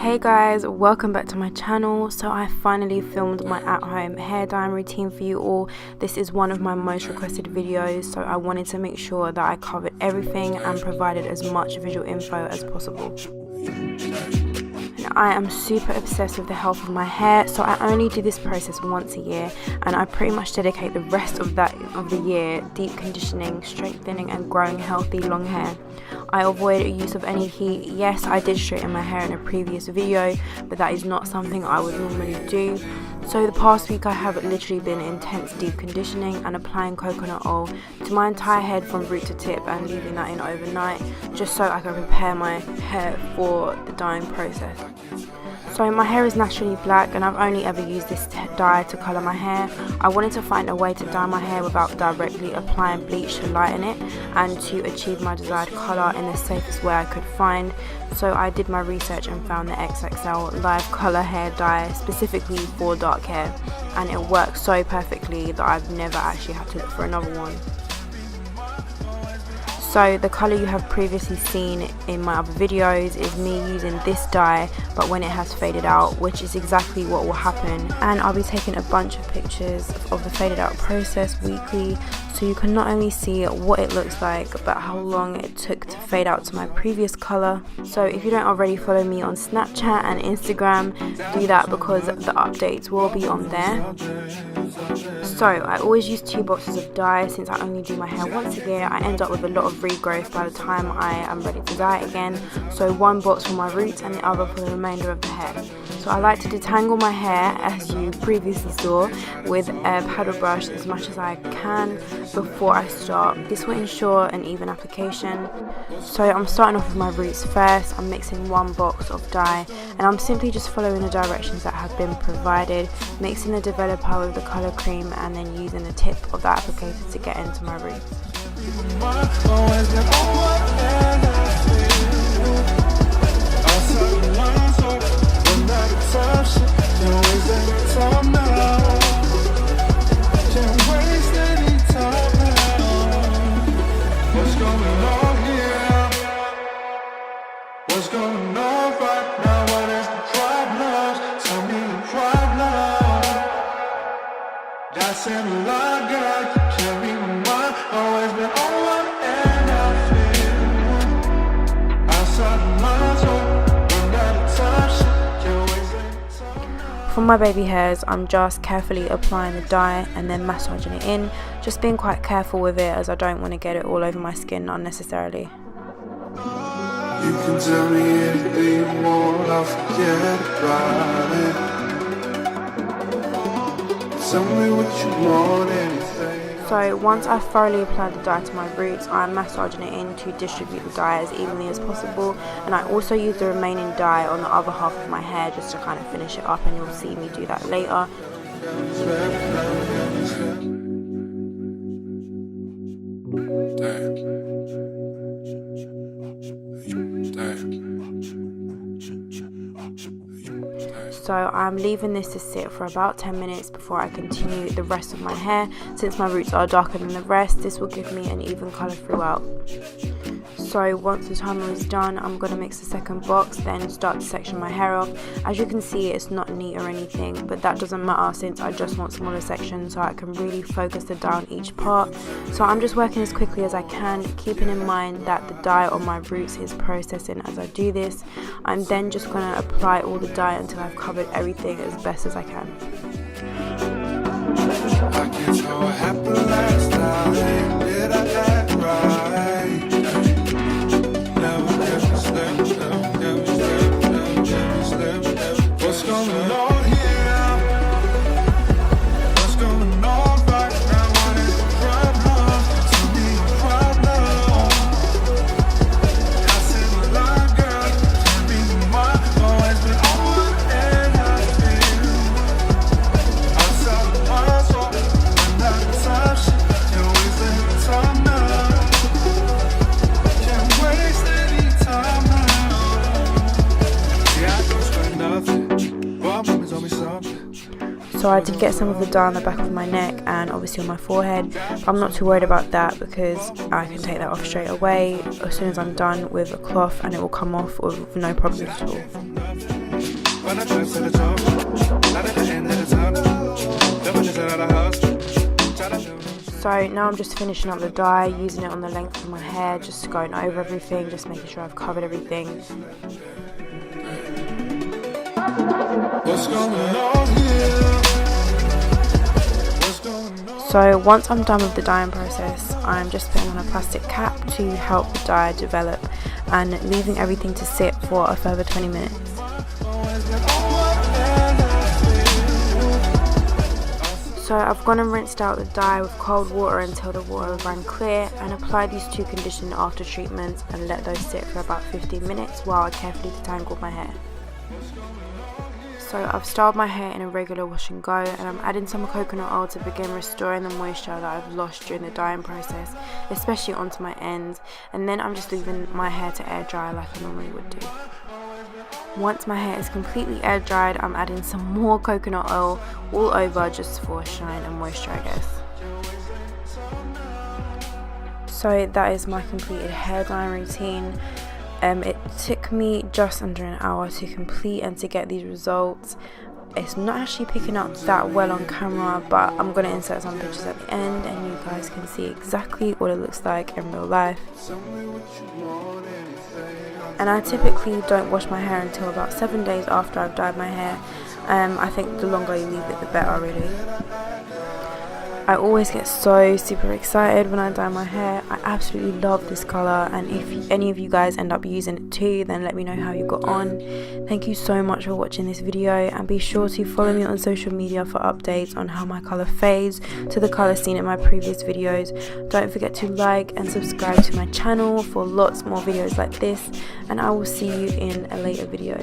Hey guys, welcome back to my channel. So I finally filmed my at-home hair dyeing routine for you all. This is one of my most requested videos, so I wanted to make sure that I covered everything and provided as much visual info as possible. I am super obsessed with the health of my hair, so I only do this process once a year, and I pretty much dedicate the rest of the year deep conditioning, strengthening and growing healthy long hair. I avoid use of any heat. Yes, I did straighten my hair in a previous video, but that is not something I would normally do. So the past week I have literally been intense deep conditioning and applying coconut oil to my entire head from root to tip and leaving that in overnight, just so I can prepare my hair for the dyeing process. So my hair is naturally black and I've only ever used this dye to colour my hair. I wanted to find a way to dye my hair without directly applying bleach to lighten it and to achieve my desired colour in the safest way I could find. So I did my research and found the XXL Live Colour hair dye specifically for dark hair, and it works so perfectly that I've never actually had to look for another one. So the colour you have previously seen in my other videos is me using this dye, but when it has faded out, which is exactly what will happen. And I'll be taking a bunch of pictures of the faded out process weekly, so you can not only see what it looks like, but how long it took to fade out to my previous colour. So if you don't already follow me on Snapchat and Instagram, do that because the updates will be on there. So I always use 2 boxes of dye. Since I only do my hair once a year, I end up with a lot of regrowth by the time I am ready to dye again. So 1 box for my roots and the other for the remainder of the hair. So I like to detangle my hair, as you previously saw, with a paddle brush as much as I can before I start. This will ensure an even application. So I'm starting off with my roots first. I'm mixing 1 box of dye and I'm simply just following the directions that have been provided, mixing the developer with the colour cream and then using the tip of the applicator to get into my roots. What's going on right now? What is the problem? Tell me the problem. That's in a lot, girl. You carry my mind. Always been on one and I feel outside of my zone. Run out of time. Can't waste any time. For my baby hairs, I'm just carefully applying the dye and then massaging it in. Just being quite careful with it, as I don't want to get it all over my skin unnecessarily. You can tell me anything you want, I'll forget about it. Tell me what you want, anything. So once I've thoroughly applied the dye to my roots, I'm massaging it in to distribute the dye as evenly as possible, and I also use the remaining dye on the other half of my hair just to kind of finish it up, and you'll see me do that later. So I'm leaving this to sit for about 10 minutes before I continue the rest of my hair. Since my roots are darker than the rest, this will give me an even colour throughout. So once the timer is done, I'm going to mix the second box, then start to section my hair off. As you can see, it's not neat or anything, but that doesn't matter since I just want smaller sections so I can really focus the dye on each part. So I'm just working as quickly as I can, keeping in mind that the dye on my roots is processing as I do this. I'm then just going to apply all the dye until I've covered everything as best as I can. I can't tell what happened last night. Did I act right? What's going on here? What's going on right now? What is the problem? Tell me the problem. I said a lot, girl. Can't be mine. Always been on one and I feel outside of my zone. Run out of time, shit. Can't waste any time now. Can't waste any time now. Yeah, I don't spend nothing. So I did get some of the dye on the back of my neck and obviously on my forehead, but I'm not too worried about that because I can take that off straight away as soon as I'm done with a cloth, and it will come off with no problem at all. When I trip to the top, not at the end of the top. Never just out of the house. So now I'm just finishing up the dye, using it on the length of my hair, just going over everything, just making sure I've covered everything. What's going on here? What's going on? So once I'm done with the dyeing process, I'm just putting on a plastic cap to help the dye develop and leaving everything to sit for a further 20 minutes. So I've gone and rinsed out the dye with cold water until the water ran clear, and applied these 2 conditioner after treatments and let those sit for about 15 minutes while I carefully detangled my hair. So I've styled my hair in a regular wash and go, and I'm adding some coconut oil to begin restoring the moisture that I've lost during the dyeing process, especially onto my ends, and then I'm just leaving my hair to air dry like I normally would do. Once my hair is completely air dried, I'm adding some more coconut oil all over just for shine and moisture, I guess. So that is my completed hair dyeing routine. It took me just under an hour to complete and to get these results. It's not actually picking up that well on camera, but I'm going to insert some pictures at the end and you guys can see exactly what it looks like in real life. And I typically don't wash my hair until about 7 days after I've dyed my hair. I think the longer you leave it, the better, really. I always get so super excited when I dye my hair. I absolutely love this colour, and if any of you guys end up using it too, then let me know how you got on. Thank you so much for watching this video, and be sure to follow me on social media for updates on how my colour fades to the colour seen in my previous videos. Don't forget to like and subscribe to my channel for lots more videos like this, and I will see you in a later video.